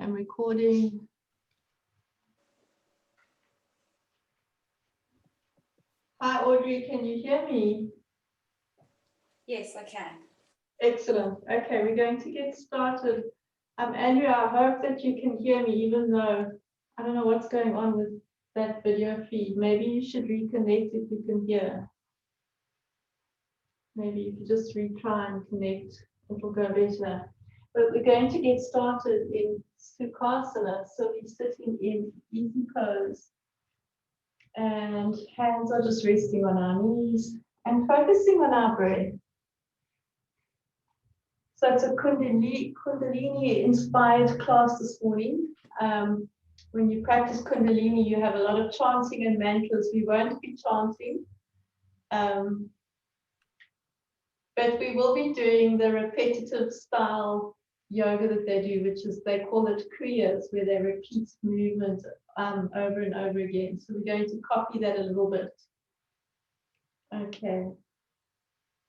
am recording. Hi, Audrey, can you hear me? Yes, I can. Excellent. Okay, we're going to get started. Andrea, I hope that you can hear me, even though I don't know what's going on with that video feed. Maybe you should reconnect if you can hear. Maybe if you just retry and connect, it will go better. But we're going to get started in Sukhasana. So we're sitting in easy pose. And hands are just resting on our knees and focusing on our breath. So it's a Kundalini inspired class this morning. When you practice Kundalini, you have a lot of chanting and mantras. We won't be chanting, but we will be doing the repetitive style yoga that they do, which is, they call it kriyas, where they repeat movement over and over again. So we're going to copy that a little bit. Okay.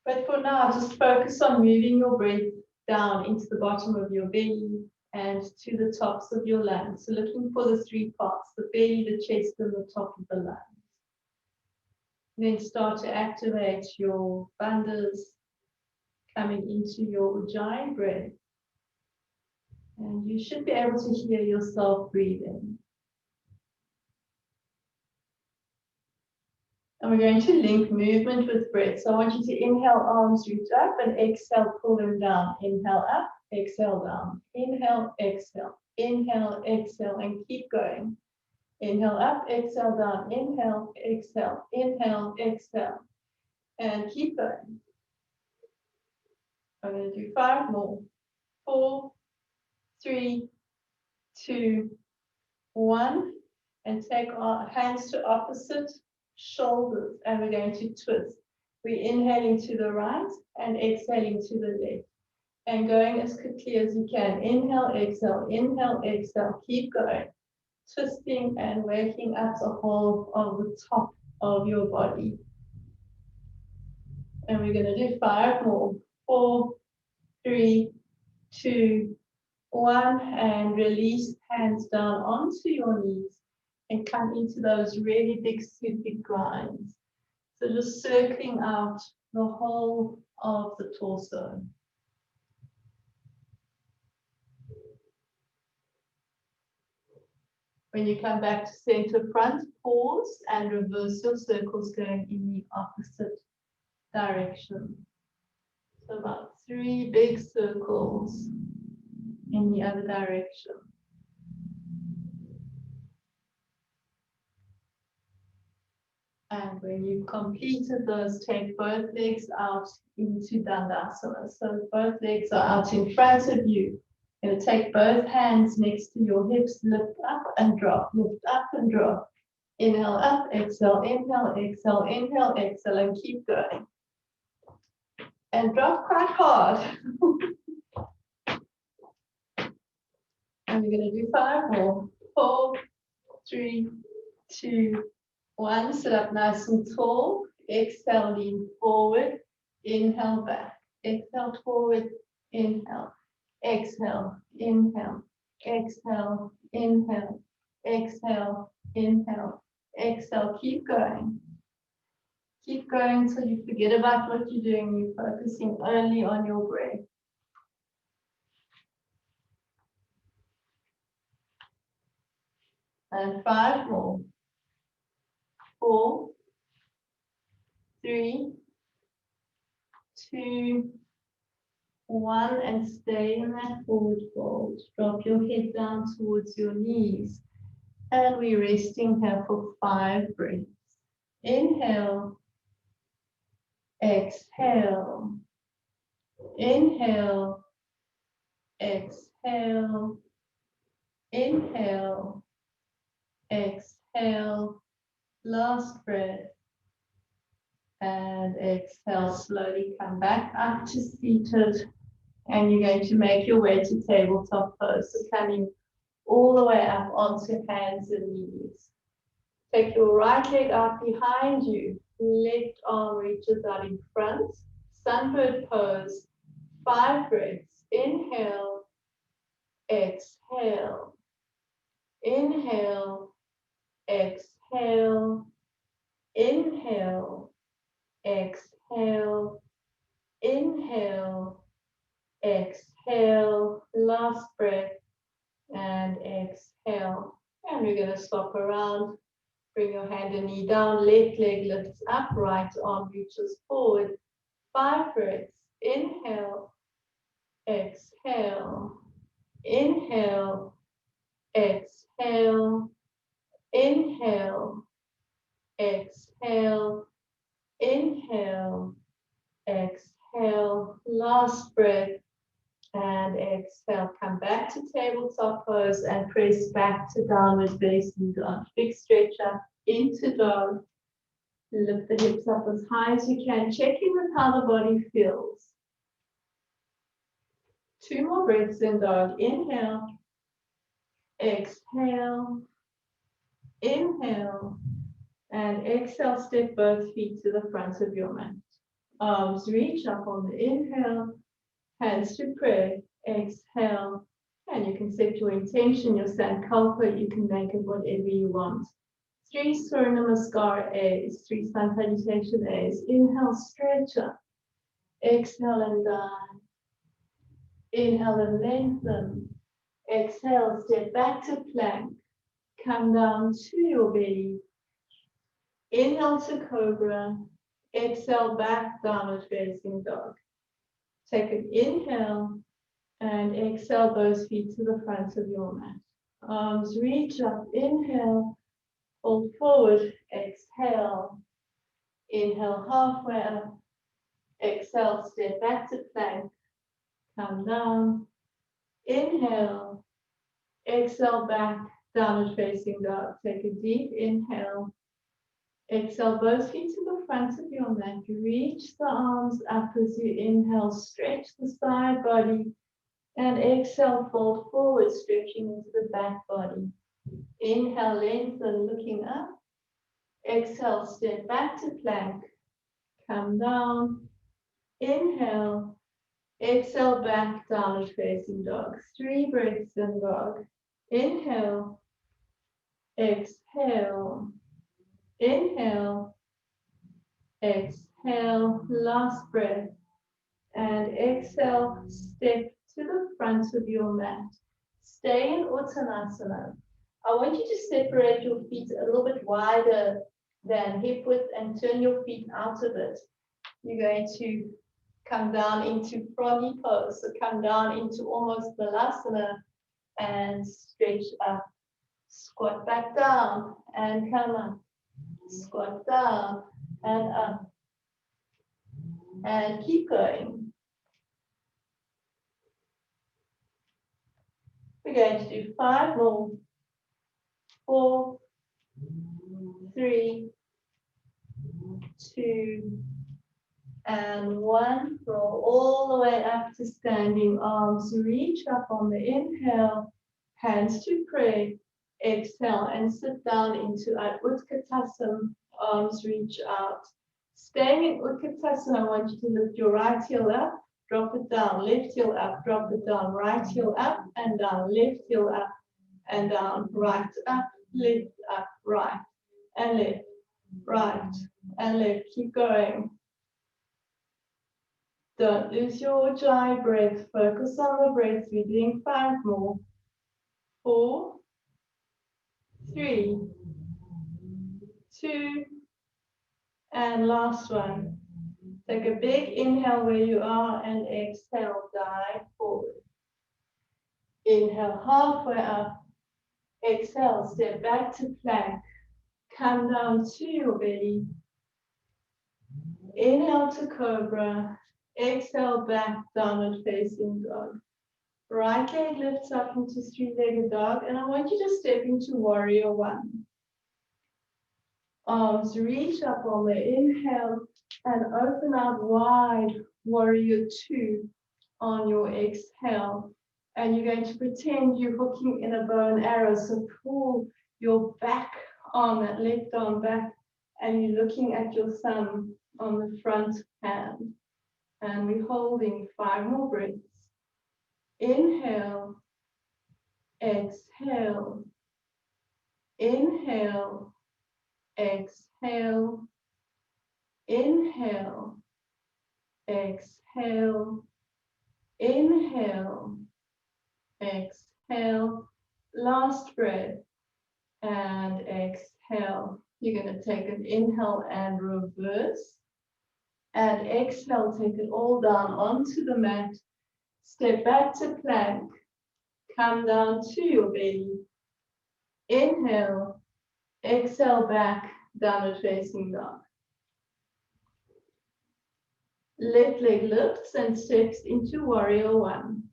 But for now, just focus on moving your breath down into the bottom of your belly and to the tops of your lungs. So looking for the three parts, the belly, the chest, and the top of the lungs. Then start to activate your bandhas, coming into your Ujjayi breath. And you should be able to hear yourself breathing. And we're going to link movement with breath. So I want you to inhale, arms reach up, and exhale, pull them down. Inhale up, exhale down. Inhale, exhale. Inhale, exhale, and keep going. Inhale up, exhale down. Inhale, exhale. Inhale, exhale. And keep going. I'm going to do 5 more. 4, 3, 2, 1. And take our hands to opposite shoulders, and we're going to twist. We're inhaling to the right and exhaling to the left, and going as quickly as you can. Inhale, exhale, keep going, twisting and waking up the whole of the top of your body. And we're going to do 5 more. 4, 3, 2, 1, and release, hands down onto your knees and come into those really big Sufi grinds. So just circling out the whole of the torso. When you come back to center front, pause and reverse your circles going in the opposite direction. So about 3 big circles in the other direction. And when you've completed those, take both legs out into Dandasana. So both legs are out in front of you. You're going to take both hands next to your hips, lift up and drop, lift up and drop. Inhale up, exhale, inhale, exhale, inhale, exhale, and keep going. And drop quite hard. And we're going to do 5 more. 4, 3, 2, 1, sit up nice and tall. Exhale, lean forward. Inhale, back. Exhale, forward. Inhale. Exhale, inhale. Exhale, inhale. Exhale, inhale. Exhale, keep going. Keep going until you forget about what you're doing. You're focusing only on your breath. And 5 more. 4, 3, 2, 1, and stay in that forward fold. Drop your head down towards your knees. And we're resting here for 5 breaths. Inhale. Exhale. Inhale. Exhale. Inhale. Exhale. Last breath. And exhale, slowly come back up to seated. And you're going to make your way to tabletop pose. So coming all the way up onto hands and knees. Take your right leg out behind you. Left arm reaches out in front. Sunbird pose. 5 breaths. Inhale. exhale, inhale, exhale, inhale, exhale, inhale, exhale, last breath, and exhale. And we're going to swap around. Bring your hand and knee down, left leg lifts up, right arm reaches forward. 5 breaths. Inhale, exhale, inhale, exhale, inhale, exhale, inhale, exhale, last breath, and exhale. Come back to tabletop pose and press back to downward facing dog. Big stretch up into dog. Lift the hips up as high as you can. Check in with how the body feels. 2 more breaths in dog. Inhale, exhale, inhale, and exhale. Step both feet to the front of your mat. Arms reach up on the inhale, hands to pray, exhale, and you can set your intention, your sankalpa, you can make it whatever you want. 3 Surya Namaskar A's, 3 Sun Salutation A's. Inhale, stretch up, exhale and down. Inhale and lengthen. Exhale, step back to plank. Come down to your belly. Inhale to cobra. Exhale, back downward facing dog. Take an inhale and exhale those feet to the front of your mat. Arms reach up. Inhale, fold forward. Exhale. Inhale, halfway up. Exhale, step back to plank. Come down. Inhale. Exhale, back, downward facing dog. Take a deep inhale. Exhale, both feet to the front of your mat. Reach the arms up as you inhale. Stretch the side body. And exhale, fold forward, stretching into the back body. Inhale, lengthen, looking up. Exhale, step back to plank. Come down. Inhale. Exhale, back, downward facing dog. 3 breaths in dog. Inhale. Exhale. Inhale. Exhale. Last breath. And exhale. Step to the front of your mat. Stay in Uttanasana. I want you to separate your feet a little bit wider than hip width and turn your feet out of it. You're going to come down into froggy pose. So come down into almost Balasana and stretch up. Squat back down and come up. Squat down and up. And keep going. We're going to do 5 more. 4, 3, 2, and 1. Roll all the way up to standing. Arms reach up on the inhale. Hands to pray. Exhale and sit down into Utkatasana. Arms reach out. Staying in Utkatasana, I want you to lift your right heel up, drop it down, left heel up, drop it down, right heel up and down, left heel up and down, right up, left up, right and left, right and left. Keep going. Don't lose your dry breath. Focus on the breath. We're doing 5 more. 4, 3, 2, and last one. Take a big inhale where you are and exhale, dive forward. Inhale, halfway up. Exhale, step back to plank. Come down to your belly. Inhale to cobra. Exhale, back, downward facing dog. Right leg lifts up into 3-legged dog, and I want you to step into warrior 1. Arms reach up on the inhale and open out wide, warrior 2 on your exhale. And you're going to pretend you're hooking in a bow and arrow. So pull your back arm, that left arm back, and you're looking at your thumb on the front hand. And we're holding 5 more breaths. Inhale, exhale, inhale, exhale, inhale, exhale, inhale, exhale, last breath, and exhale. You're going to take an inhale and reverse, and exhale, take it all down onto the mat, step back to plank, come down to your belly, inhale, exhale back, downward facing dog. Left leg lifts and steps into warrior one.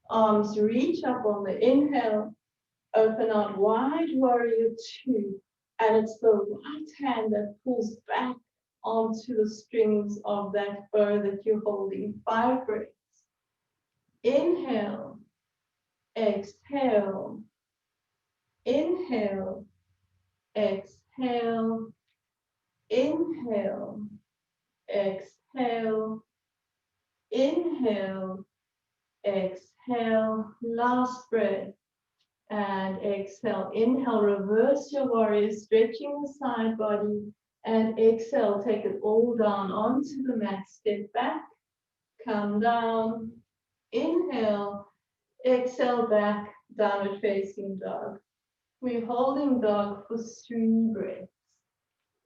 Arms reach up on the inhale, open out wide, warrior two. And it's the right hand that pulls back onto the strings of that bow that you're holding. 5 breaths. Inhale, exhale, inhale, exhale, inhale, exhale, inhale, exhale, last breath, and exhale. Inhale, reverse your warrior, stretching the side body, and exhale, take it all down onto the mat, step back, come down, inhale, exhale back, downward facing dog. We're holding dog for 3 breaths.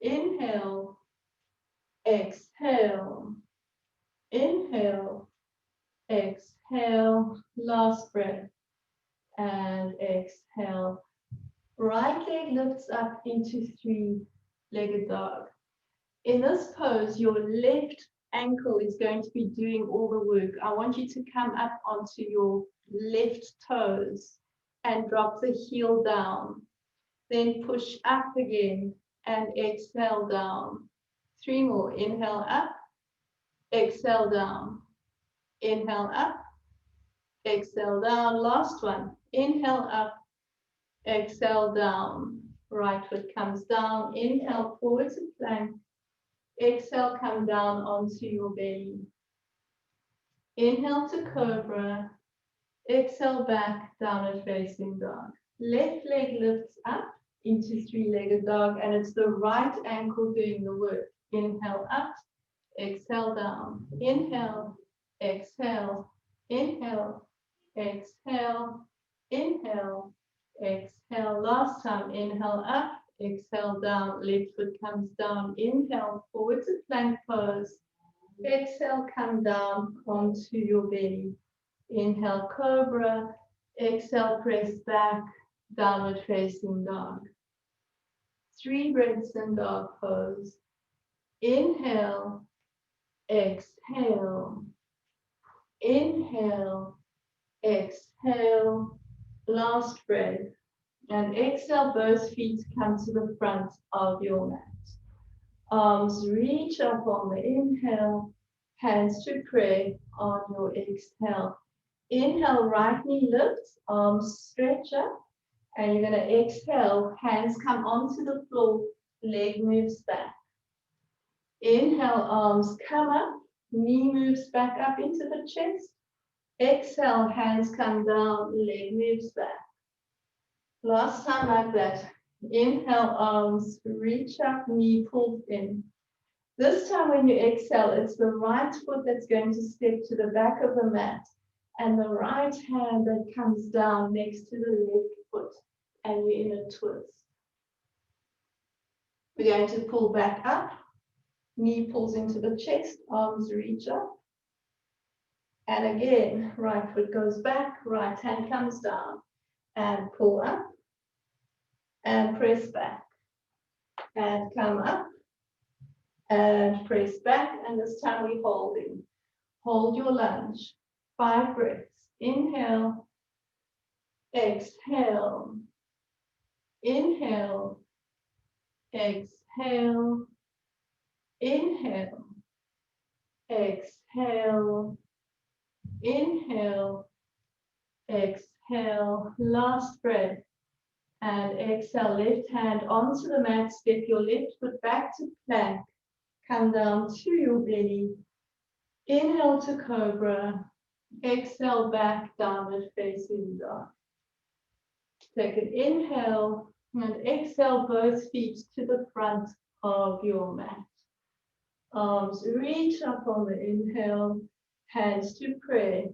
Inhale, exhale, inhale, exhale, last breath, and exhale. Right leg lifts up into 3-legged dog. In this pose, your left ankle is going to be doing all the work. I want you to come up onto your left toes and drop the heel down. Then push up again and exhale down. 3 more. Inhale up, exhale down. Inhale up, exhale down. Last one. Inhale up, exhale down. Right foot comes down. Inhale forward to plank. Exhale, come down onto your belly. Inhale to cobra. Exhale back, downward facing dog. Left leg lifts up into 3-legged dog, and it's the right ankle doing the work. Inhale up, exhale down. Inhale, exhale, inhale, exhale, inhale, exhale. Last time, inhale up, exhale down, left foot comes down. Inhale, forward to plank pose. Exhale, come down onto your belly. Inhale, cobra. Exhale, press back, downward facing dog. 3 breaths in dog pose. Inhale, exhale, inhale, exhale, last breath. And exhale, both feet come to the front of your mat. Arms reach up on the inhale, hands to pray on your exhale. Inhale, right knee lifts, arms stretch up, and you're going to exhale, hands come onto the floor, leg moves back. Inhale, arms come up, knee moves back up into the chest. Exhale, hands come down, leg moves back. Last time like that. Inhale, arms reach up, knee pulls in. This time when you exhale, it's the right foot that's going to step to the back of the mat, and the right hand that comes down next to the left foot, and you're in a twist. We're going to pull back up, knee pulls into the chest, arms reach up. And again, right foot goes back, right hand comes down, and pull up, and press back, and come up, and press back, and this time we're holding. Hold your lunge. 5 breaths. Inhale, exhale, inhale, exhale, inhale, exhale, inhale, exhale, last breath, and exhale, left hand onto the mat, step your left foot back to plank, come down to your belly, inhale to cobra, exhale back, downward facing dog. Take an inhale and exhale both feet to the front of your mat. Arms reach up on the inhale, hands to prayer.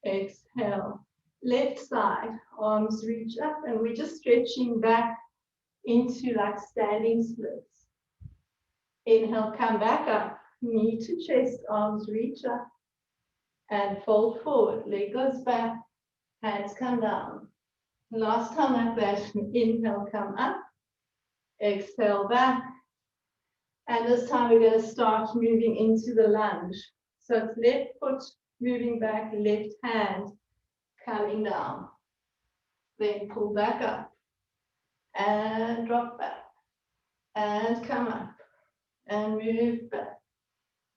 Exhale, left side, arms reach up, and we're just stretching back into like standing splits. Inhale, come back up, knee to chest, arms reach up, and fold forward. Leg goes back, hands come down. Last time like that, inhale, come up, exhale back, and this time we're going to start moving into the lunge. So it's left foot moving back, left hand coming down. Then pull back up and drop back and come up and move back.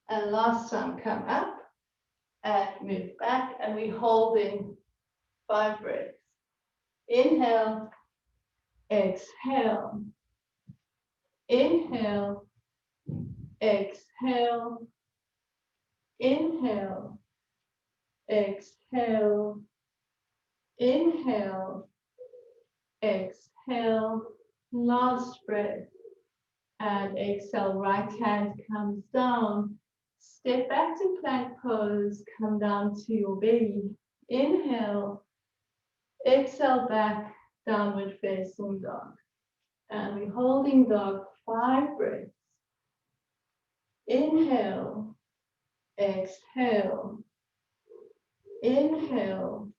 And last time, come up and move back, and we hold in 5 breaths. Inhale, exhale, inhale, exhale, inhale, exhale, inhale, exhale, last breath, and exhale, right hand comes down, step back to plank pose, come down to your belly, inhale, exhale back, downward facing dog, and we're holding dog 5 breaths. Inhale, exhale, inhale,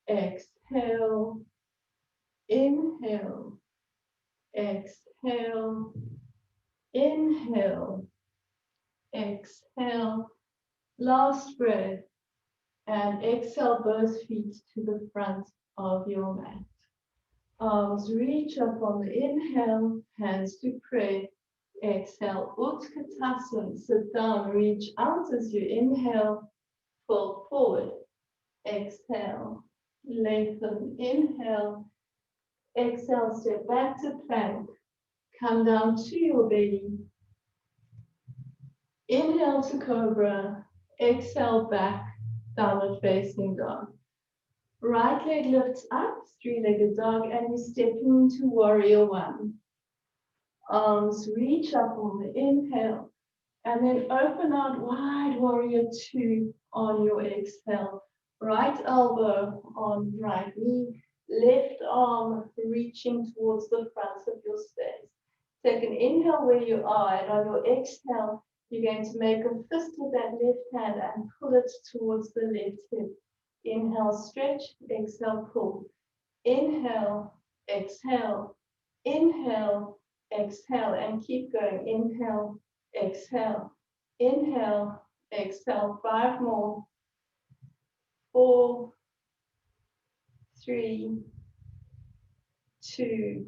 exhale, inhale, exhale, inhale, exhale, last breath, and exhale both feet to the front of your mat. Arms reach up on the inhale, hands to prayer. Exhale, Utkatasana, sit down, reach out as you inhale, fold forward. Exhale, lengthen, inhale, exhale, step back to plank, come down to your belly. Inhale to cobra, exhale back, downward facing dog. Right leg lifts up, 3-legged dog, and you're stepping into warrior 1. Arms reach up on the inhale, and then open out wide, warrior 2 on your exhale. Right elbow on right knee, left arm reaching towards the front of your space. Take an inhale where you are, and on your exhale, you're going to make a fist with that left hand and pull it towards the left hip. Inhale, stretch, exhale, pull. Inhale, exhale, inhale, exhale, and keep going. Inhale, exhale, inhale, exhale. 5 more. 4, 3, 2,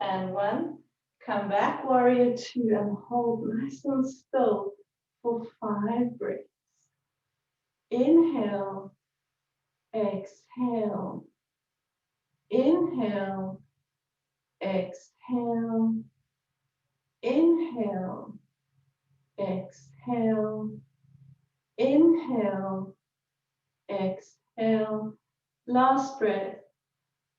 and 1. Come back, warrior 2, and hold nice and still for 5 breaths. Inhale, exhale, inhale, exhale, inhale, exhale, inhale, exhale, last breath,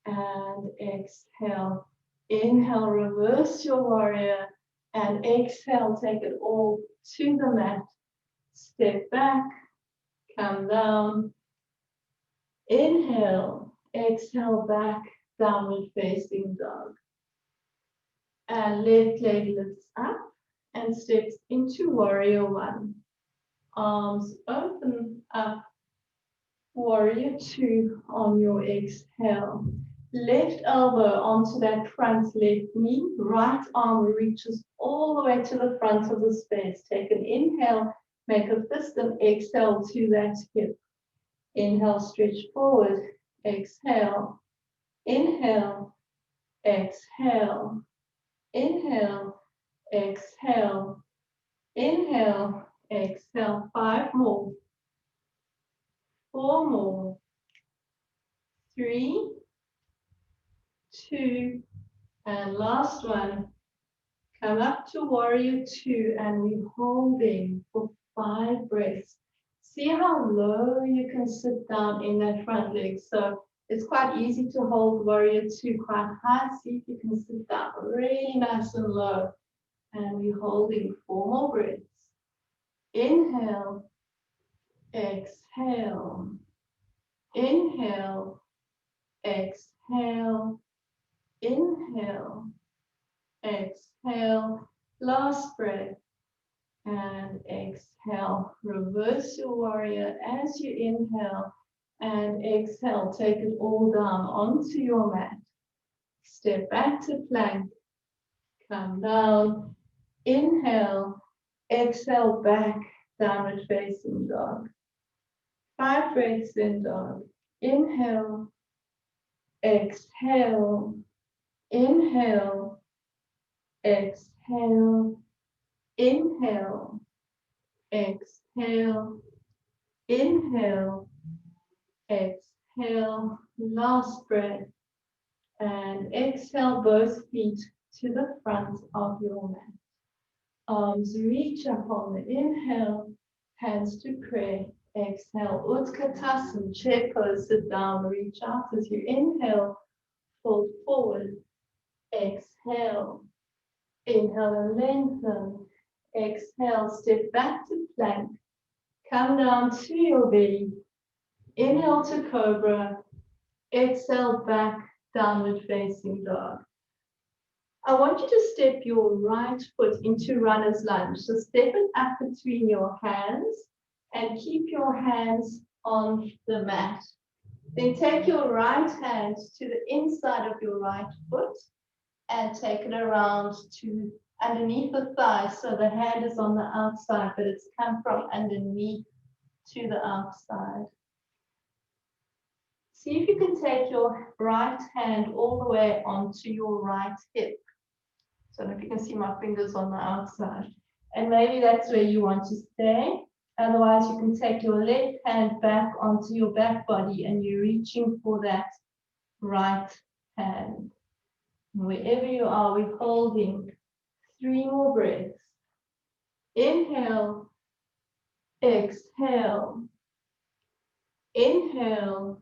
and exhale. Inhale, reverse your warrior, and exhale, take it all to the mat. Step back, come down. Inhale, exhale back, downward facing dog. And left leg lifts up and steps into warrior 1. Arms open up, warrior 2 on your exhale. Left elbow onto that front left knee, right arm reaches all the way to the front of the space. Take an inhale, make a fist, and exhale to that hip. Inhale, stretch forward, exhale, inhale, exhale, inhale, exhale, inhale, exhale. 5 more, 4 more, 3, 2, and last one. Come up to warrior 2, and we're holding for 5 breaths. See how low you can sit down in that front leg. So It's quite easy to hold warrior two quite high. See if you can sit down really nice and low. And we're holding 4 more breaths. Inhale, exhale, inhale, exhale, inhale, exhale, last breath, and exhale. Reverse your warrior as you inhale, and exhale. Take it all down onto your mat. Step back to plank, come down, inhale, exhale back, downward facing dog. 5 breaths in dog. Inhale, exhale, inhale, exhale, inhale, exhale, inhale, exhale, last breath, and exhale both feet to the front of your mat. Arms reach up on the inhale, hands to prayer. Exhale, Utkatasana, chair pose, sit down, reach out as you inhale, fold forward. Exhale, inhale and lengthen. Exhale, step back to plank. Come down to your belly. Inhale to cobra. Exhale back, downward facing dog. I want you to step your right foot into runner's lunge. So step it up between your hands and keep your hands on the mat. Then take your right hand to the inside of your right foot and take it around to underneath the thigh. So the hand is on the outside, but it's come from underneath to the outside. See if you can take your right hand all the way onto your right hip. So I don't know if you can see my fingers on the outside. And maybe that's where you want to stay. Otherwise, you can take your left hand back onto your back body and you're reaching for that right hand. And wherever you are, we're holding 3 more breaths. Inhale, exhale, inhale,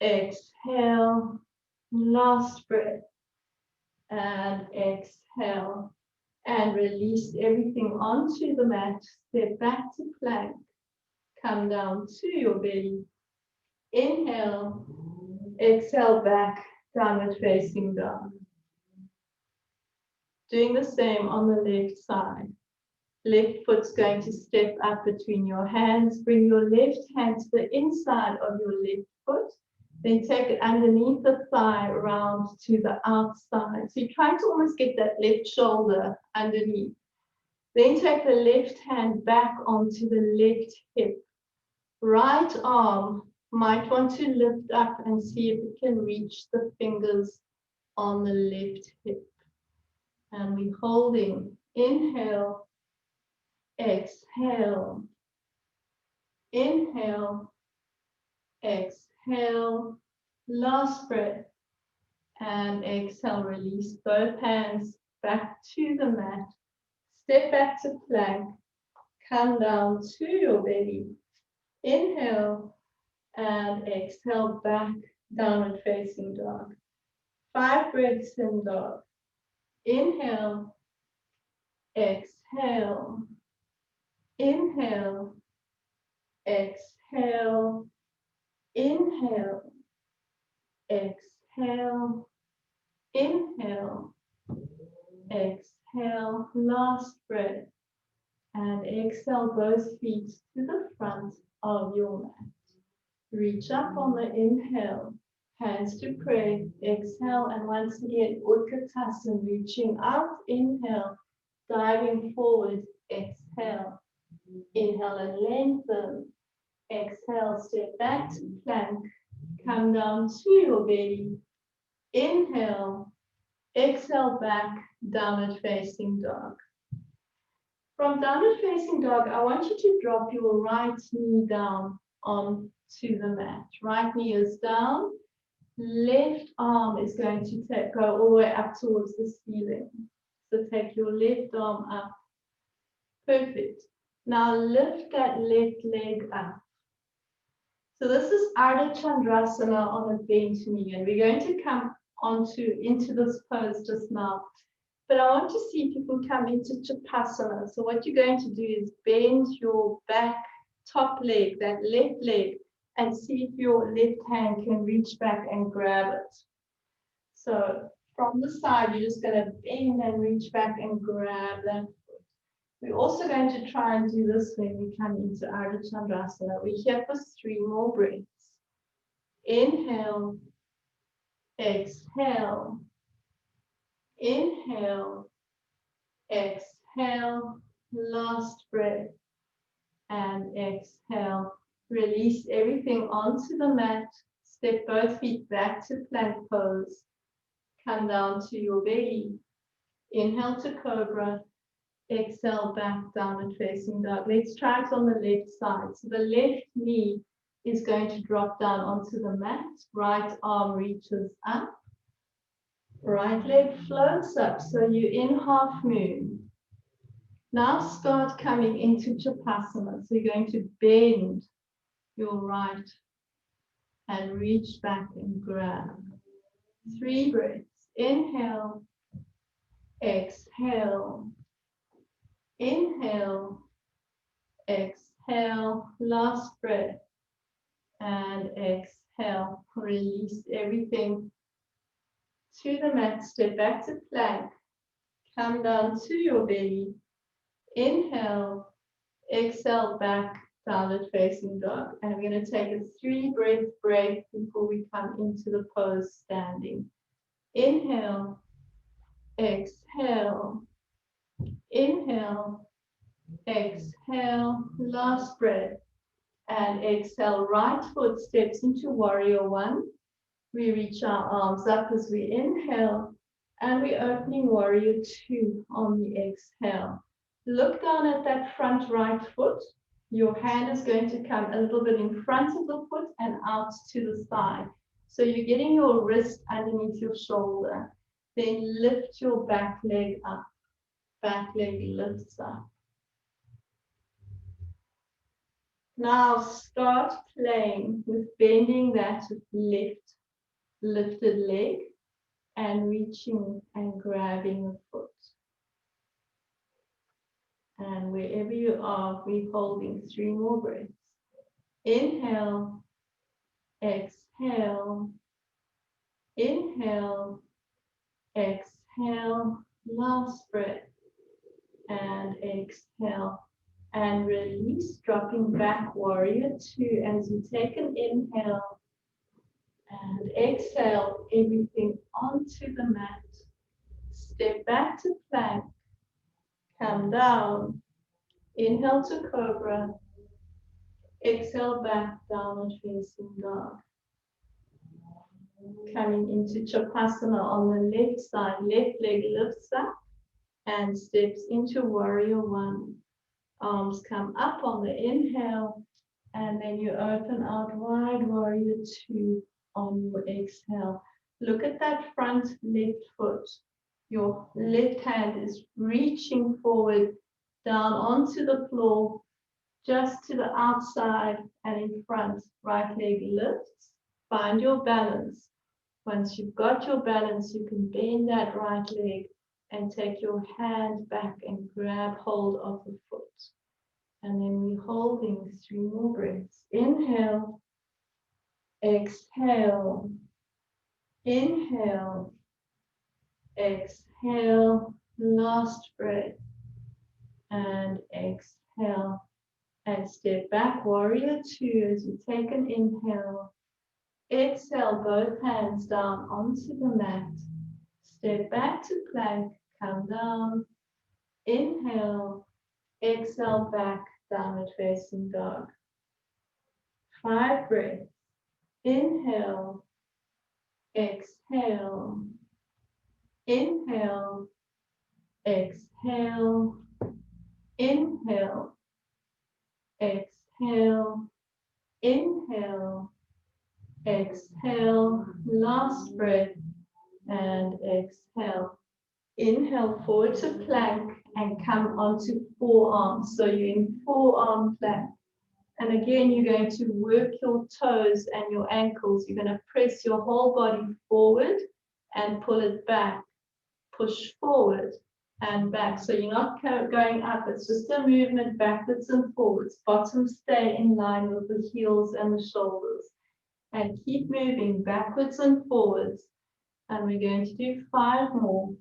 exhale, last breath, and exhale, and release everything onto the mat. Step back to plank, come down to your belly, inhale, exhale back, downward facing dog. Doing the same on the left side. Left foot's going to step up between your hands. Bring your left hand to the inside of your left foot. Then take it underneath the thigh around to the outside. So you're trying to almost get that left shoulder underneath. Then take the left hand back onto the left hip. Right arm might want to lift up and see if it can reach the fingers on the left hip. And we're holding. Inhale, exhale, inhale, exhale, last breath, and exhale, release both hands back to the mat, step back to plank, come down to your belly, inhale, and exhale back, downward facing dog. 5 breaths in dog. Inhale, exhale, inhale, exhale, inhale, exhale, inhale, exhale, last breath, and exhale both feet to the front of your mat. Reach up on the inhale, hands to pray, exhale, and once again, Utkatasana, reaching out, inhale, diving forward, exhale, inhale and lengthen, exhale, step back to plank, come down to your belly, inhale, exhale back, downward facing dog. From downward facing dog, I want you to drop your right knee down onto the mat. Right knee is down, left arm is going to go all the way up towards the ceiling. So take your left arm up. Perfect. Now lift that left leg up. So this is Ardha Chandrasana on a bent knee, and we're going to come into this pose just now. But I want to see if you can come into Chapasana. So what you're going to do is bend your back top leg, that left leg, and see if your left hand can reach back and grab it. So from the side, you're just going to bend and reach back and grab that foot. We're also going to try and do this when we come into Ardha Chandrasana. We're here for 3 more breaths. Inhale, exhale, inhale, exhale, last breath, and exhale. Release everything onto the mat. Step both feet back to plank pose. Come down to your belly. Inhale to cobra. Exhale back, downward facing dog. Let's try it on the left side. So the left knee is going to drop down onto the mat. Right arm reaches up. Right leg floats up. So you're in half moon. Now start coming into Chapasana. So you're going to bend your right and reach back and grab. 3 breaths. Inhale, exhale, inhale, exhale, last breath, and exhale. Release everything to the mat. Step back to plank. Come down to your belly. Inhale, exhale back, downward facing dog. And we're going to take a 3 breath break before we come into the pose standing. Inhale, exhale, inhale, exhale, last breath, and exhale. Right foot steps into warrior 1. We reach our arms up as we inhale, and we're opening warrior 2 on the exhale. Look down at that front right foot. Your hand is going to come a little bit in front of the foot and out to the side. So you're getting your wrist underneath your shoulder. Then lift your back leg up. Back leg lifts up. Now start playing with bending that left lifted leg and reaching and grabbing the foot. And wherever you are, we're holding 3 more breaths. Inhale, exhale, inhale, exhale, last breath, and exhale. And release, dropping back, warrior 2, as you take an inhale and exhale everything onto the mat. Step back to plank, come down, inhale to cobra, exhale back, downward facing dog. Coming into Chapasana on the left side, left leg lifts up and steps into warrior 1. Arms come up on the inhale, and then you open out wide, warrior 2 on your exhale. Look at that front left foot. Your left hand is reaching forward down onto the floor, just to the outside and in front. Right leg lifts. Find your balance. Once you've got your balance, you can bend that right leg and take your hand back and grab hold of the foot. And then we're holding 3 more breaths. Inhale, exhale, inhale, exhale, last breath, and exhale. And step back, warrior 2, as you take an inhale. Exhale, both hands down onto the mat. Step back to plank, come down. Inhale, exhale back, downward facing dog. 5 breaths. Inhale, exhale, inhale, exhale, inhale, exhale, inhale, exhale, last breath, and exhale. Inhale forward to plank and come onto forearms. So you're in forearm plank. And again, you're going to work your toes and your ankles. You're going to press your whole body forward and pull it back. Push forward and back. So you're not going up. It's just a movement backwards and forwards. Bottom stay in line with the heels and the shoulders. And keep moving backwards and forwards. And we're going to do 5 more.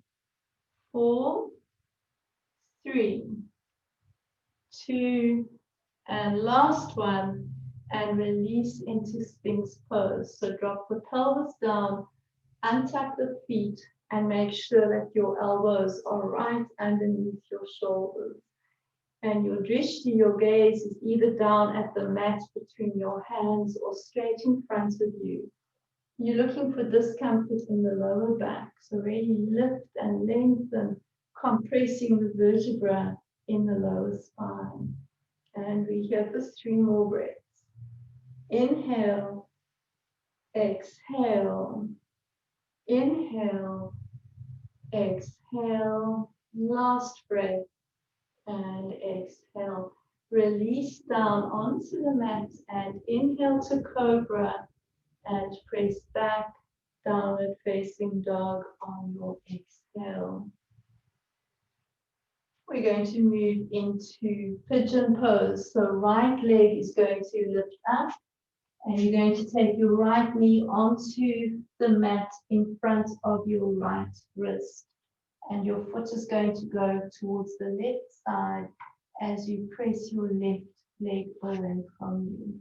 4, 3, 2, and last one. And release into Sphinx pose. So drop the pelvis down, untuck the feet, and make sure that your elbows are right underneath your shoulders. And your drishti, your gaze, is either down at the mat between your hands or straight in front of you. You're looking for discomfort in the lower back. So really lift and lengthen, compressing the vertebra in the lower spine. And we're here for 3 more breaths. Inhale, exhale, inhale, exhale, last breath, and exhale. Release down onto the mat and inhale to cobra and press back, downward facing dog on your exhale. We're going to move into pigeon pose. So right leg is going to lift up. And you're going to take your right knee onto the mat in front of your right wrist. And your foot is going to go towards the left side as you press your left leg away from you.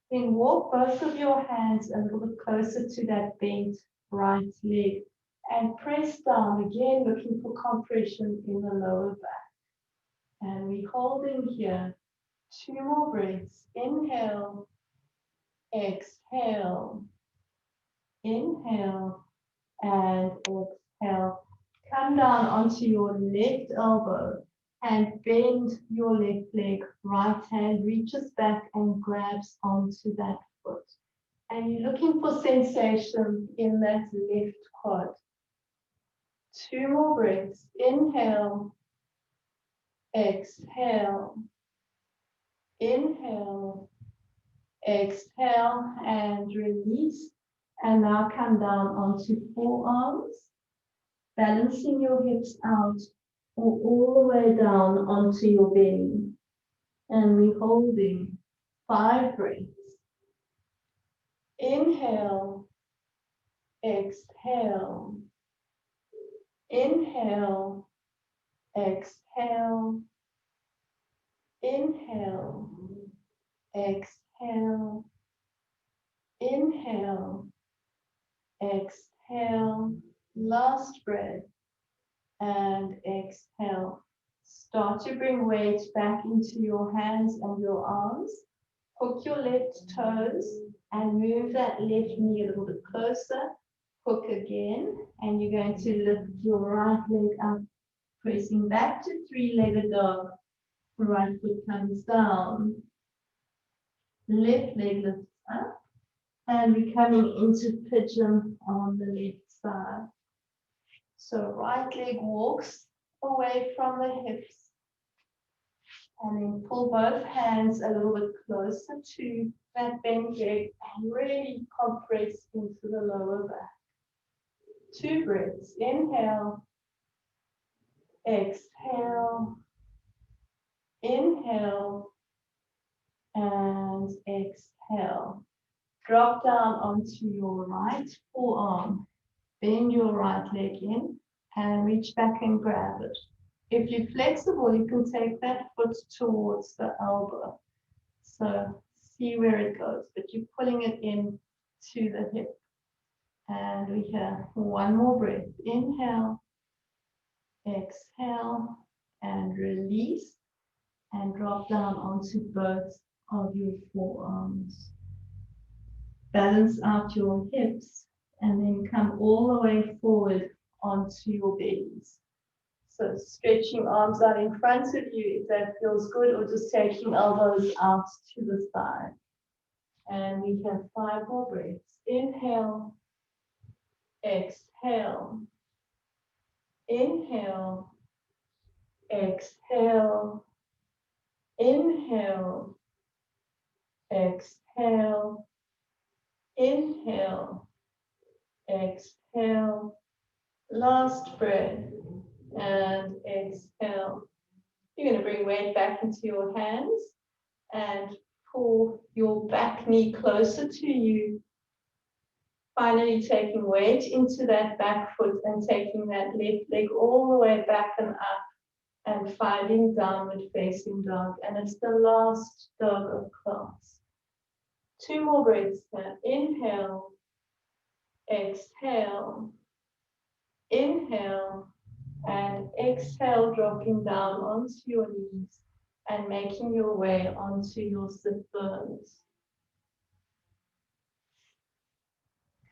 Then walk both of your hands a little bit closer to that bent right leg. And press down again, looking for compression in the lower back. And we're holding here. 2 more breaths. Inhale. Exhale, inhale, and exhale. Come down onto your left elbow and bend your left leg. Right hand reaches back and grabs onto that foot. And you're looking for sensation in that left quad. 2 more breaths. Inhale, exhale, inhale, exhale and release. And now come down onto forearms, balancing your hips out or all the way down onto your belly. And we're holding 5 breaths. Inhale, exhale, inhale, exhale, inhale, exhale, inhale, exhale, last breath, and exhale. Start to bring weight back into your hands and your arms. Hook your left toes and move that left knee a little bit closer. Hook again, and you're going to lift your right leg up, pressing back to 3-legged dog. Right foot comes down. Left leg lifts up. And we're coming into pigeon on the left side. So right leg walks away from the hips. And then pull both hands a little bit closer to that bent leg and really compress into the lower back. 2 breaths. Inhale. Exhale. Inhale. And exhale. Drop down onto your right forearm. Bend your right leg in and reach back and grab it. If you're flexible, you can take that foot towards the elbow. So see where it goes, but you're pulling it in to the hip. And we have 1 more breath. Inhale, exhale, and release. And drop down onto both of your forearms. Balance out your hips and then come all the way forward onto your bellies. So stretching arms out in front of you if that feels good, or just taking elbows out to the side. And we have 5 more breaths. Inhale, exhale, inhale, exhale, inhale, exhale, inhale, exhale, last breath, and exhale. You're going to bring weight back into your hands and pull your back knee closer to you. Finally taking weight into that back foot and taking that left leg all the way back and up and finding downward facing dog. And it's the last dog of class. 2 more breaths now. Inhale, exhale, inhale, and exhale, dropping down onto your knees and making your way onto your sit bones.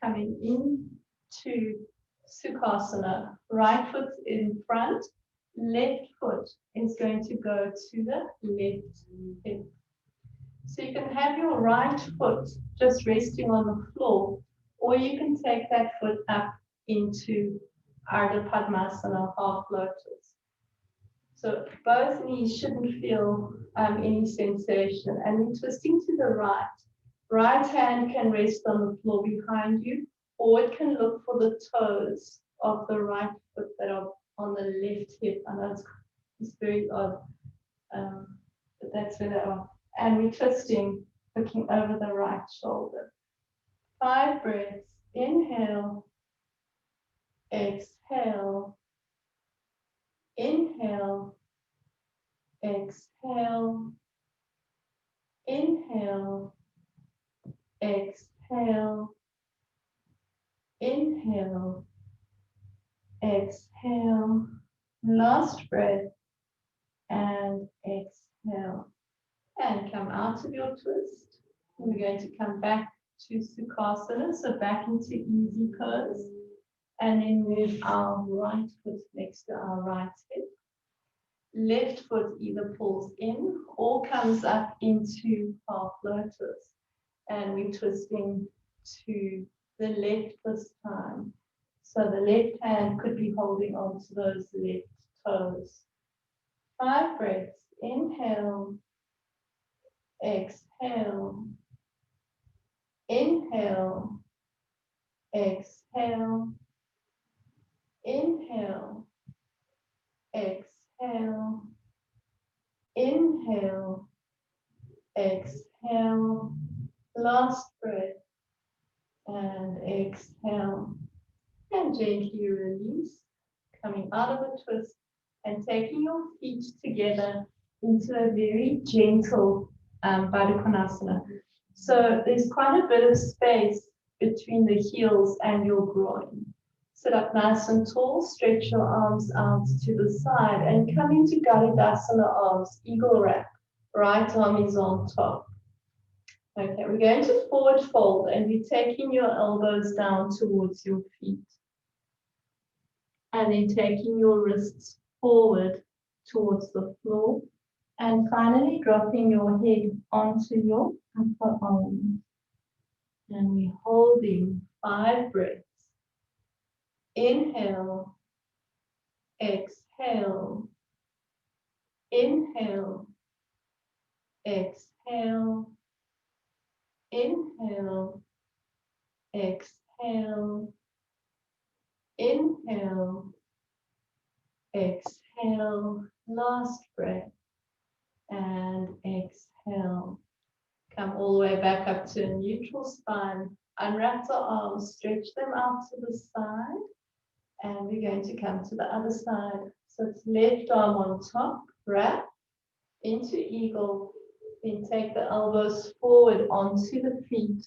Coming into Sukhasana, right foot in front, left foot is going to go to the left hip. So you can have your right foot just resting on the floor, or you can take that foot up into Ardha Padmasana, half lotus. So both knees shouldn't feel any sensation. And then twisting to the right. Right hand can rest on the floor behind you, or it can look for the toes of the right foot that are on the left hip. I know it's very odd, but that's where they are. And we're twisting, looking over the right shoulder. 5 breaths. Inhale, exhale, inhale, exhale, inhale, exhale, inhale, exhale, last breath, and exhale. And come out of your twist. We're going to come back to Sukhasana, so back into easy pose. And then move our right foot next to our right hip. Left foot either pulls in or comes up into half lotus. And we're twisting to the left this time. So the left hand could be holding on to those left toes. 5 breaths. Inhale, exhale, inhale, exhale, inhale, exhale, inhale, exhale, last breath, and exhale. And gently release, coming out of a twist and taking your feet together into a very gentle Baddha Konasana. So there's quite a bit of space between the heels and your groin. Sit up nice and tall, stretch your arms out to the side and come into Garudasana arms, eagle wrap. Right arm is on top. Okay, we're going to forward fold and you're taking your elbows down towards your feet. And then taking your wrists forward towards the floor. And finally dropping your head onto your upper arm. And we're holding 5 breaths. Inhale, exhale, inhale, exhale, inhale, exhale, inhale, exhale, last breath, and exhale. Come all the way back up to a neutral spine. Unwrap the arms, stretch them out to the side, and we're going to come to the other side. So it's left arm on top, wrap into eagle, then take the elbows forward onto the feet.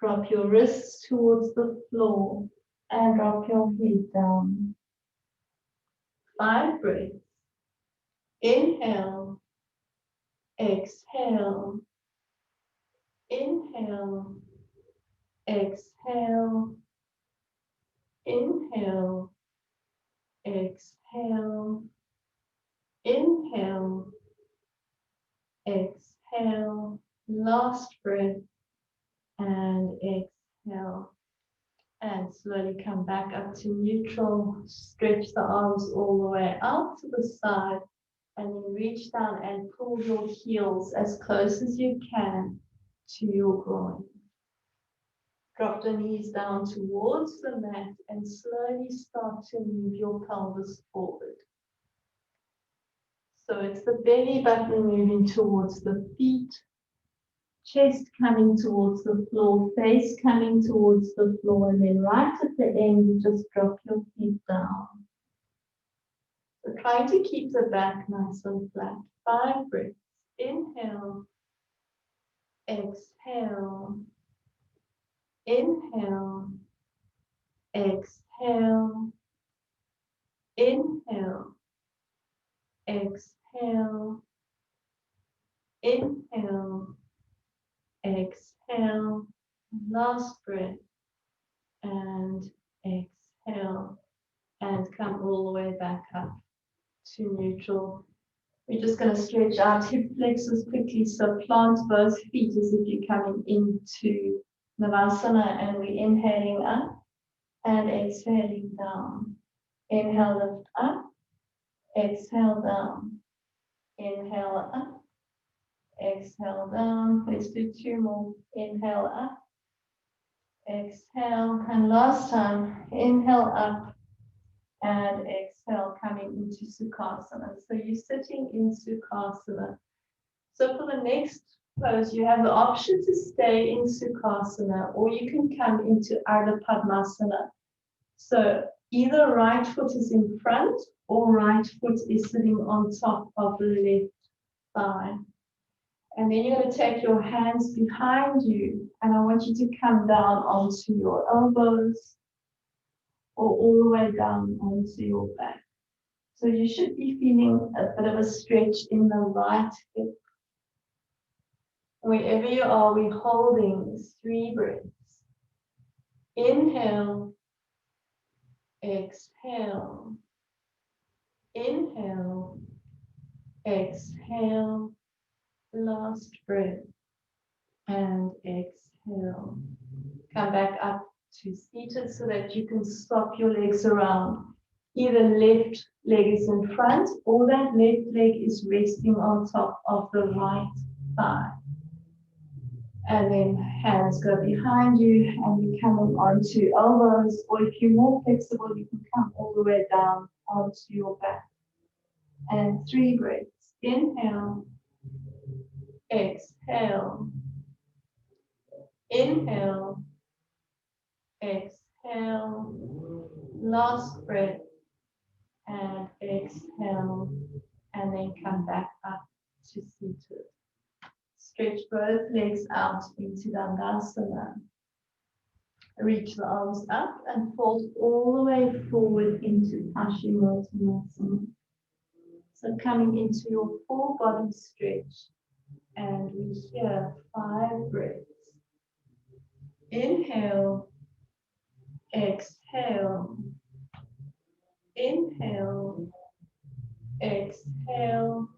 Drop your wrists towards the floor and drop your head down. 5 breaths. Inhale, exhale, inhale, exhale, inhale, exhale, inhale, exhale, last breath, and exhale. And slowly come back up to neutral. Stretch the arms all the way out to the side. And then reach down and pull your heels as close as you can to your groin. Drop the knees down towards the mat and slowly start to move your pelvis forward. So it's the belly button moving towards the feet, chest coming towards the floor, face coming towards the floor, and then right at the end, you just drop your feet down. So trying to keep the back nice and flat. 5 breaths. Inhale, exhale, inhale, exhale, inhale, exhale, inhale, exhale, last breath, and exhale, and come all the way back up to neutral. We're just going to stretch out hip flexors quickly, so plant both feet as if you're coming into Navasana, and we're inhaling up and exhaling down. Inhale, lift up, exhale down, inhale up, exhale down. Let's do 2 more. Inhale up, exhale, and last time, inhale up and exhale, coming into Sukhasana. So you're sitting in Sukhasana. So for the next pose, you have the option to stay in Sukhasana, or you can come into Ardha Padmasana. So either right foot is in front or right foot is sitting on top of the left thigh. And then you're going to take your hands behind you, and I want you to come down onto your elbows or all the way down onto your back. So you should be feeling a bit of a stretch in the right hip. Wherever you are, we're holding 3 breaths. Inhale, exhale, inhale, exhale, last breath, and exhale. Come back up to seated so that you can swap your legs around. Either left leg is in front or that left leg is resting on top of the right thigh. And then hands go behind you and you come onto elbows, or if you're more flexible, you can come all the way down onto your back. And 3 breaths. Inhale, exhale, inhale, exhale, last breath, and exhale, and then come back up to seated. Stretch both legs out into Dandasana. Reach the arms up and fold all the way forward into Paschimottanasana. So coming into your full body stretch, and we here 5 breaths. Inhale, exhale, inhale, exhale,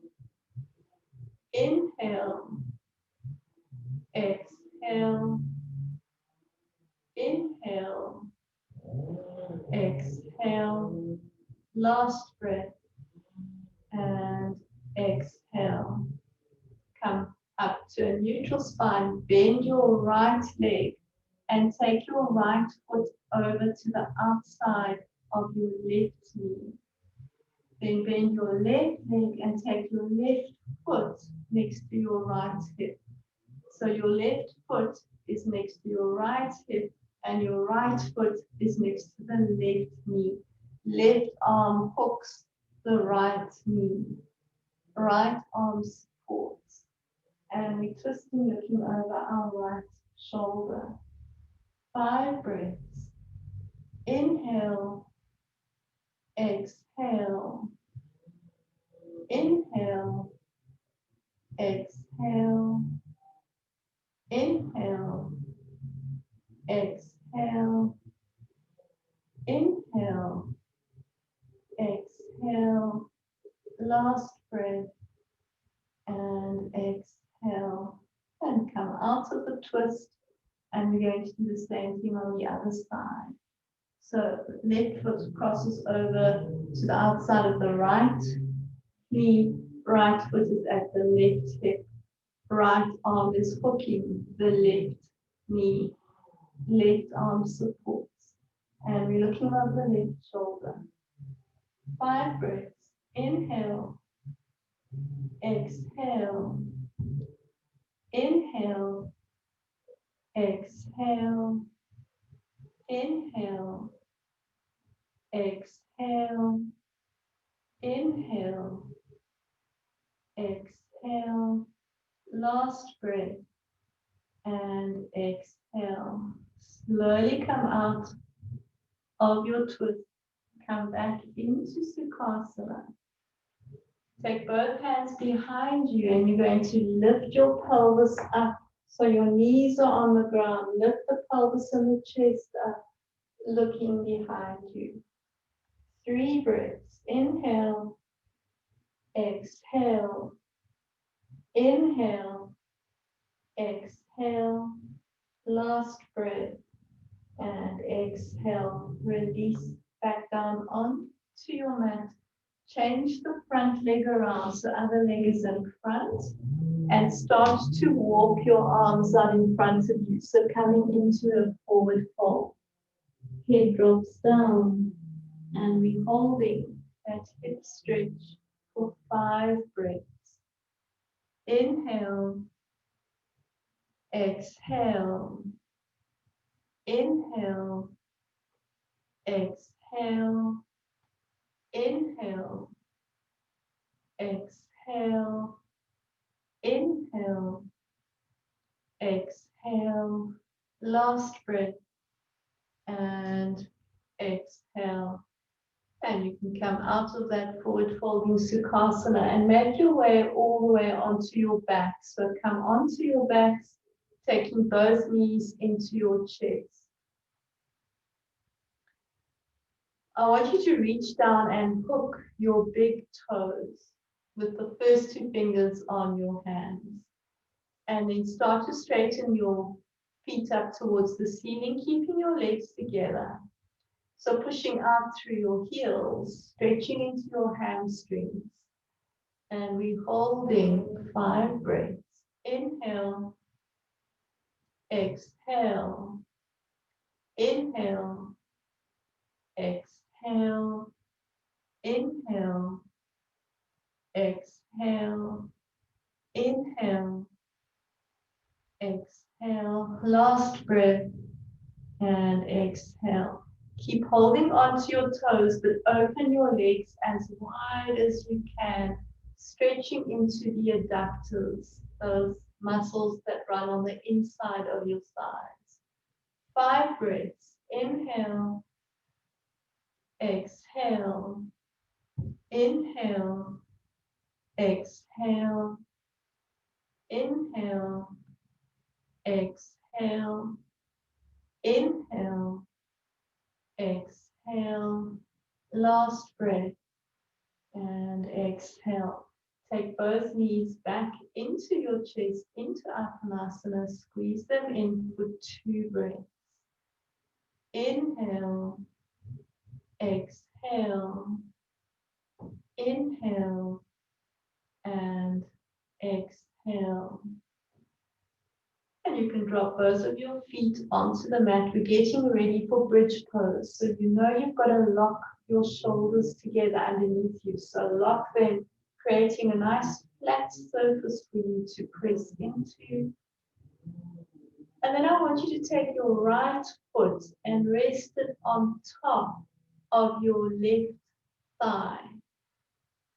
inhale, exhale, inhale, exhale, last breath, and exhale. Come up to a neutral spine, bend your right leg and take your right foot over to the outside of your left knee. Then bend your left leg and take your left foot next to your right hip. So your left foot is next to your right hip and your right foot is next to the left knee. Left arm hooks the right knee. Right arm supports. And we're twisting, looking over our right shoulder. 5 breaths. Inhale, exhale, inhale, exhale, inhale, exhale, inhale, exhale, last breath, and exhale, and come out of the twist, and we're going to do the same thing on the other side. So left foot crosses over to the outside of the right knee, right foot is at the left hip. Right arm is hooking the left knee, left arm supports. And we're looking over the left shoulder. 5 breaths. Inhale, exhale, inhale, exhale, inhale, exhale, inhale, exhale, last breath, and exhale. Slowly come out of your twist, come back into Sukhasana. Take both hands behind you and you're going to lift your pelvis up so your knees are on the ground. Lift the pelvis and the chest up, looking behind you. 3 breaths. Inhale, exhale, inhale, exhale, last breath, and exhale. Release back down onto your mat. Change the front leg around so other leg is in front and start to walk your arms out in front of you. So coming into a forward fold. Head drops down and we're holding that hip stretch for 5 breaths. Inhale, exhale, inhale, exhale, inhale, exhale, inhale, exhale, last breath, and exhale. And you can come out of that forward folding Sukhasana and make your way all the way onto your back. So come onto your backs, taking both knees into your chest. I want you to reach down and hook your big toes with the first 2 fingers on your hands. And then start to straighten your feet up towards the ceiling, keeping your legs together. So pushing out through your heels, stretching into your hamstrings. And we're holding 5 breaths. Inhale, exhale, inhale, exhale, inhale, exhale, inhale, exhale, last breath, and exhale. Keep holding onto your toes, but open your legs as wide as you can, stretching into the adductors, those muscles that run on the inside of your thighs. 5 breaths. Inhale, exhale, inhale, exhale, inhale, exhale, inhale, exhale, last breath, and exhale. Take both knees back into your chest, into Uttanasana. Squeeze them in for 2 breaths. Inhale, exhale, inhale, and exhale. And you can drop both of your feet onto the mat. We're getting ready for bridge pose. So you know you've got to lock your shoulders together underneath you. So lock them, creating a nice flat surface for you to press into. And then I want you to take your right foot and rest it on top of your left thigh.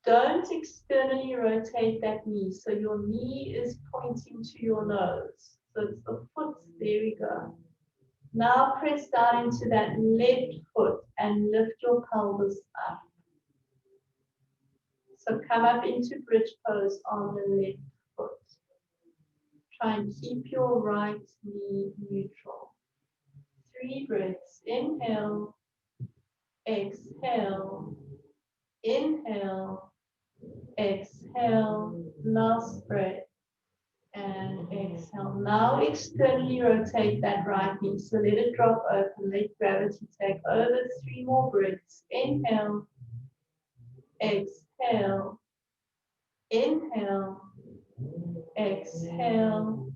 Don't externally rotate that knee. So your knee is pointing to your nose. So it's the foot. There we go. Now press down into that left foot and lift your pelvis up. So come up into bridge pose on the left foot. Try and keep your right knee neutral. 3 breaths. Inhale, exhale, inhale, exhale, last breath, and exhale. Now externally rotate that right knee. So let it drop open, let gravity take over. 3 more breaths. Inhale, exhale, inhale, exhale,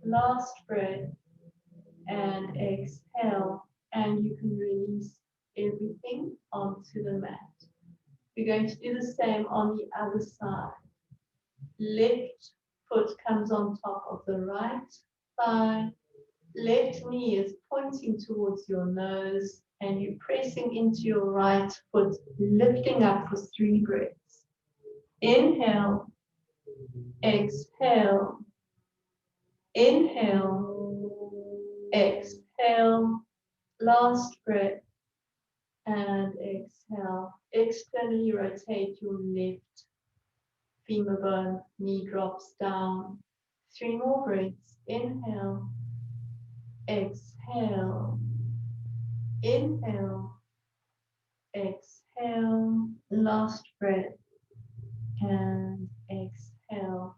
last breath, and exhale. And you can release everything onto the mat. We're going to do the same on the other side. Left foot comes on top of the right thigh. Left knee is pointing towards your nose, and you're pressing into your right foot, lifting up for 3 breaths. Inhale, exhale, inhale, exhale, last breath, and exhale. Externally rotate your left femur bone, knee drops down. 3 more breaths. Inhale, exhale, inhale, exhale, last breath, and exhale.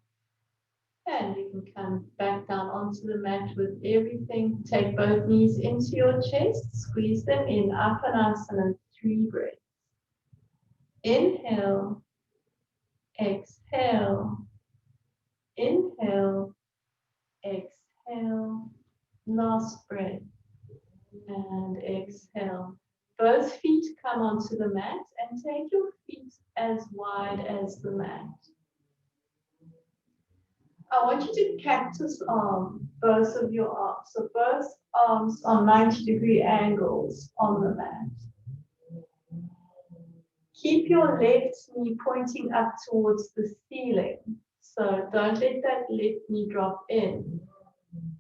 And you can come back down onto the mat with everything. Take both knees into your chest, squeeze them in, Apanasana, 3 breaths. Inhale, exhale, inhale, exhale, last breath, and exhale. Both feet come onto the mat and take your feet as wide as the mat. I want you to cactus arm both of your arms. So both arms on 90-degree angles on the mat. Keep your left knee pointing up towards the ceiling. So don't let that left knee drop in.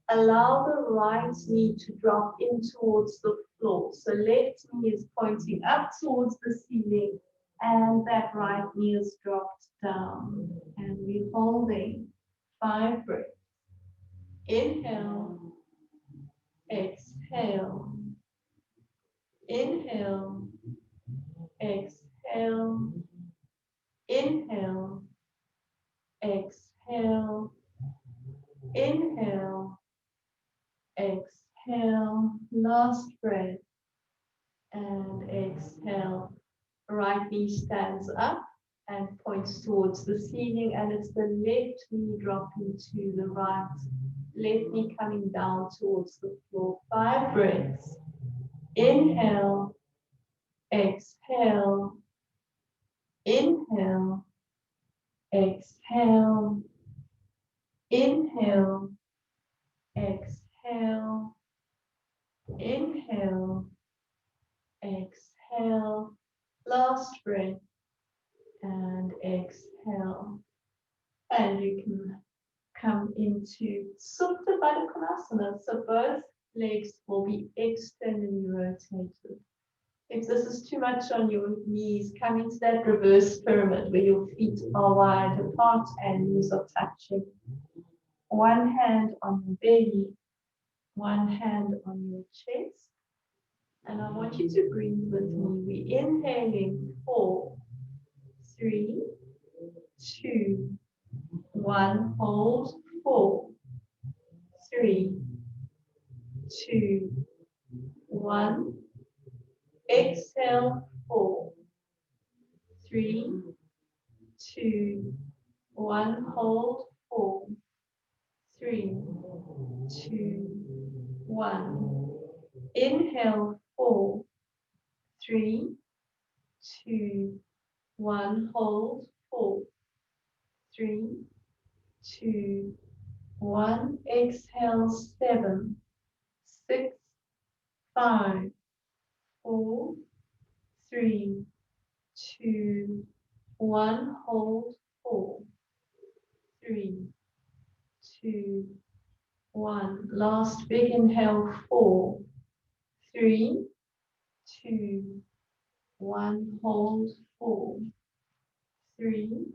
Allow the right knee to drop in towards the floor. So left knee is pointing up towards the ceiling and that right knee is dropped down. And we're holding 5 breaths. Inhale, exhale, inhale, exhale, inhale, exhale, inhale, exhale, last breath, and exhale. Right knee stands up and points towards the ceiling, and it's the left knee dropping to the right, left knee coming down towards the floor. 5 breaths. Inhale, exhale, inhale, exhale, inhale, exhale, inhale, exhale, last breath, and exhale. And you can come into Supta Baddha Konasana. So both legs will be externally rotated. If this is too much on your knees, come into that reverse pyramid where your feet are wide apart and knees are touching. One hand on your belly, one hand on your chest. And I want you to breathe with me. We're inhaling 4, 3, 2, 1. Hold 4, 3, 2, 1. Exhale 4, 3, 2, 1. Hold 4, 3, 2, 1. Inhale 4, 3, 2, 1. Hold 4, 3, 2, 1. Exhale 7, 6, 5, 4, 3, 2, 1. Hold 4, 3, 2, 1. Last big inhale 4, 3, 2, 1. Hold 4, 3,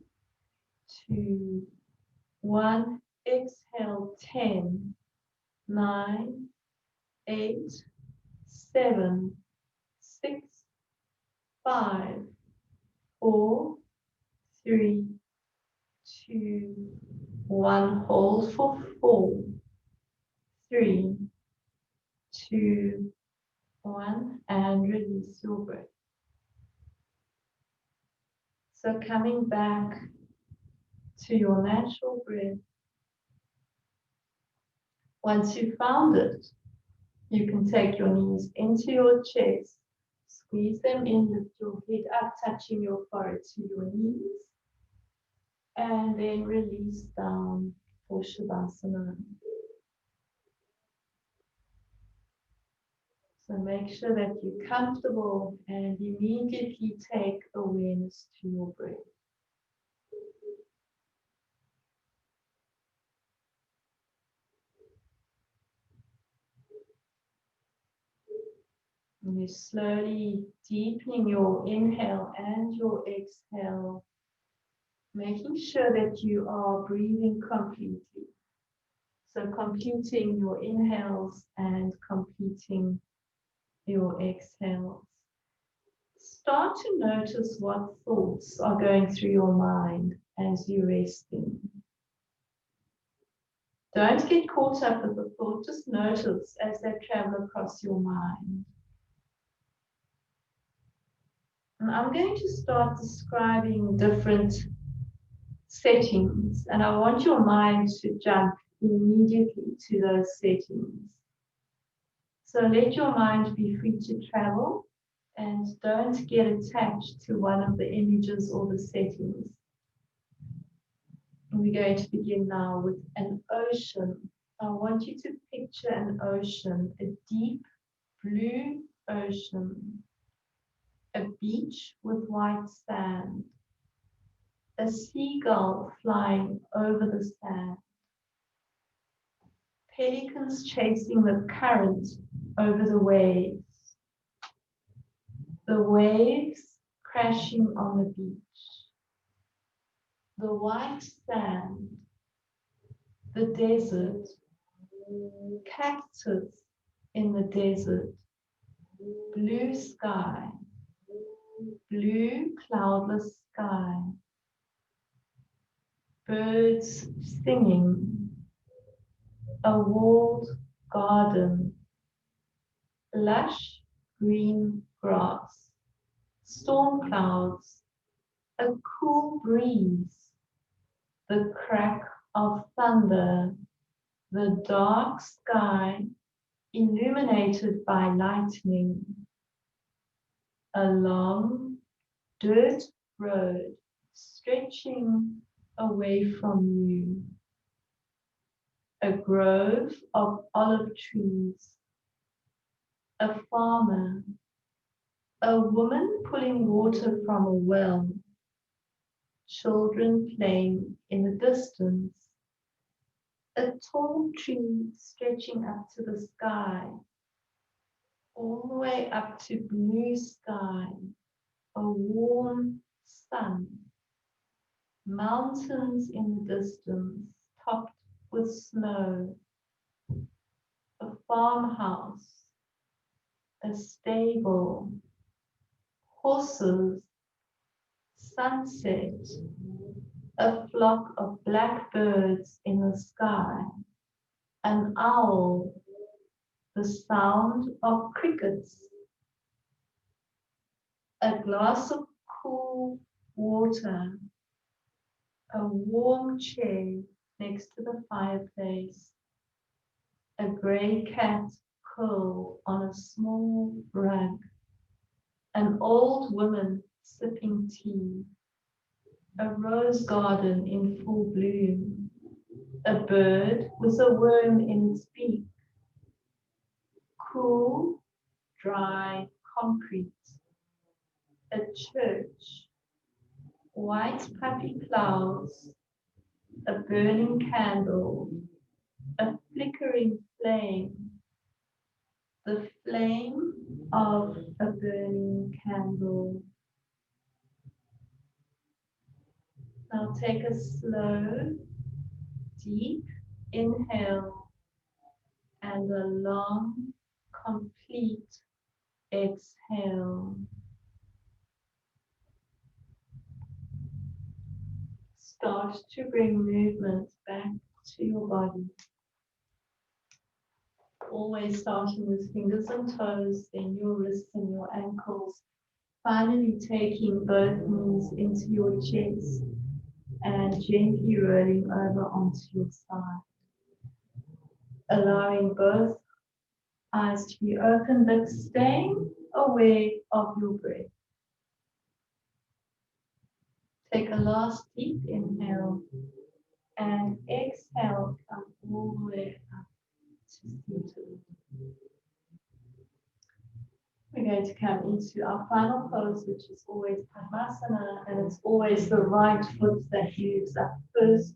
2, 1. Exhale 10, 9, 8, 7, 6, 5, 4, 3, 2, 1. Hold for 4, 3, 2, 1, and release your breath. So coming back to your natural breath. Once you've found it, you can take your knees into your chest, squeeze them in, lift your head up, touching your forehead to your knees, and then release down for Shavasana. So make sure that you're comfortable and immediately take awareness to your breath. And you're slowly deepening your inhale and your exhale, making sure that you are breathing completely. So completing your inhales and completing your exhales. Start to notice what thoughts are going through your mind as you're resting. Don't get caught up with the thought, just notice as they travel across your mind. And I'm going to start describing different settings, and I want your mind to jump immediately to those settings. So let your mind be free to travel and don't get attached to one of the images or the settings. And we're going to begin now with an ocean. I want you to picture an ocean, a deep blue ocean, a beach with white sand, a seagull flying over the sand, pelicans chasing the current over the waves crashing on the beach, the white sand, the desert, cactus in the desert, blue sky, blue cloudless sky, birds singing, a walled garden, lush green grass, storm clouds, a cool breeze, the crack of thunder, the dark sky illuminated by lightning, a long dirt road stretching away from you, a grove of olive trees, a farmer, a woman pulling water from a well, children playing in the distance, a tall tree stretching up to the sky, all the way up to blue sky, a warm sun, mountains in the distance, topped with snow, a farmhouse, a stable, horses, sunset, a flock of blackbirds in the sky, an owl, the sound of crickets, a glass of cool water, a warm chair next to the fireplace, a grey cat curled on a small rug, an old woman sipping tea, a rose garden in full bloom, a bird with a worm in its beak, cool, dry concrete, a church, white puffy clouds, a burning candle, a flickering flame, the flame of a burning candle. Now take a slow, deep inhale and a long, complete exhale. Start to bring movement back to your body. Always starting with fingers and toes, then your wrists and your ankles. Finally taking both knees into your chest. and gently rolling over onto your side. Allowing both eyes to be open but staying aware of your breath. Take a last deep inhale and exhale, come all the way up to seated. We're going to come into our final pose, which is always Padmasana, and it's always the right foot that moves up first,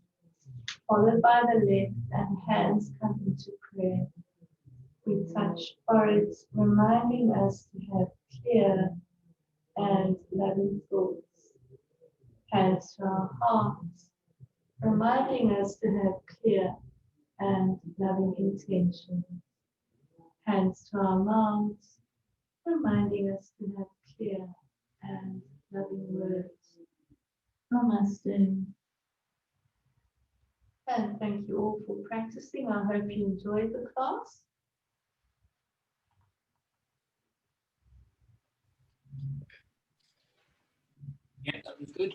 followed by the left, and hands come into prayer. We touch foreheads, reminding us to have clear and loving thoughts. Hands to our hearts, reminding us to have clear and loving intentions. Hands to our mouths, reminding us to have clear and loving words. Namaste. And thank you all for practicing. I hope you enjoyed the class. Yeah, that was good.